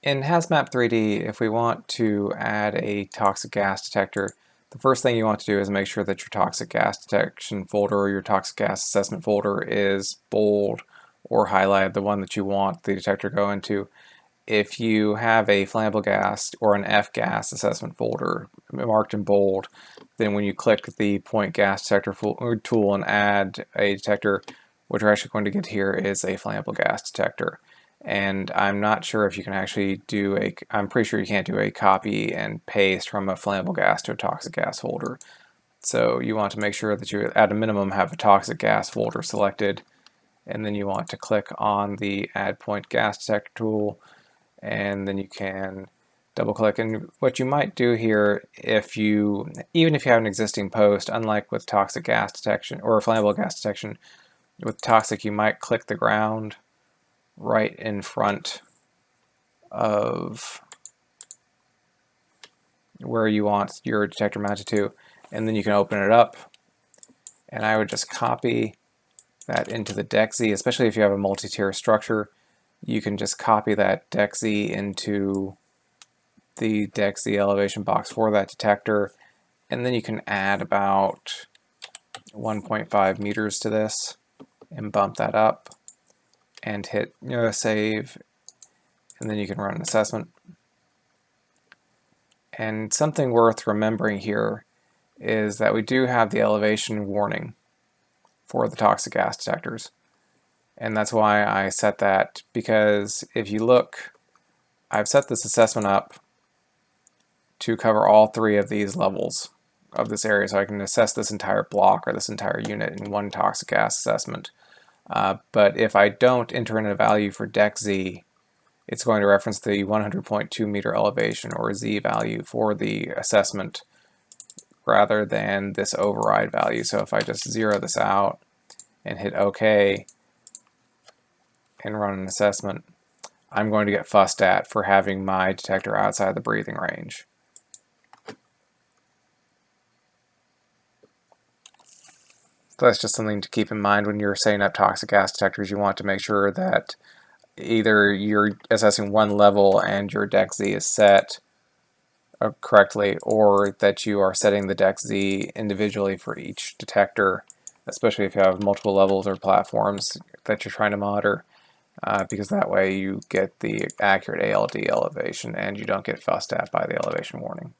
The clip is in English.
In HazMap3D, if we want to add a toxic gas detector, the first thing you want to do is make sure that your toxic gas detection folder or your toxic gas assessment folder is bold or highlighted, the one that you want the detector to go into. If you have a flammable gas or an F-gas assessment folder marked in bold, then when you click the point gas detector tool and add a detector, what you're actually going to get here is a flammable gas detector. And I'm not sure if you can actually do I'm pretty sure you can't do a copy and paste from a flammable gas to a toxic gas folder. So you want to make sure that you, at a minimum, have a toxic gas folder selected, and then you want to click on the Add Point Gas Detector tool, and then you can double click. And what you might do here, even if you have an existing post, unlike with toxic gas detection or flammable gas detection, with toxic you might click the ground right in front of where you want your detector mounted to, and then you can open it up, and I would just copy that into the DEXZ, especially if you have a multi-tier structure. You can just copy that DEXZ into the DEXZ elevation box for that detector, and then you can add about 1.5 meters to this and bump that up and hit save, and then you can run an assessment. And something worth remembering here is that we do have the elevation warning for the toxic gas detectors. And that's why I set that, because if you look, I've set this assessment up to cover all three of these levels of this area, so I can assess this entire block or this entire unit in one toxic gas assessment. But if I don't enter in a value for DEXZ, it's going to reference the 100.2 meter elevation or Z value for the assessment rather than this override value. So if I just zero this out and hit OK and run an assessment, I'm going to get fussed at for having my detector outside the breathing range. So that's just something to keep in mind when you're setting up toxic gas detectors. You want to make sure that either you're assessing one level and your DEXZ is set correctly, or that you are setting the DEXZ individually for each detector, especially if you have multiple levels or platforms that you're trying to monitor, because that way you get the accurate ALD elevation and you don't get fussed at by the elevation warning.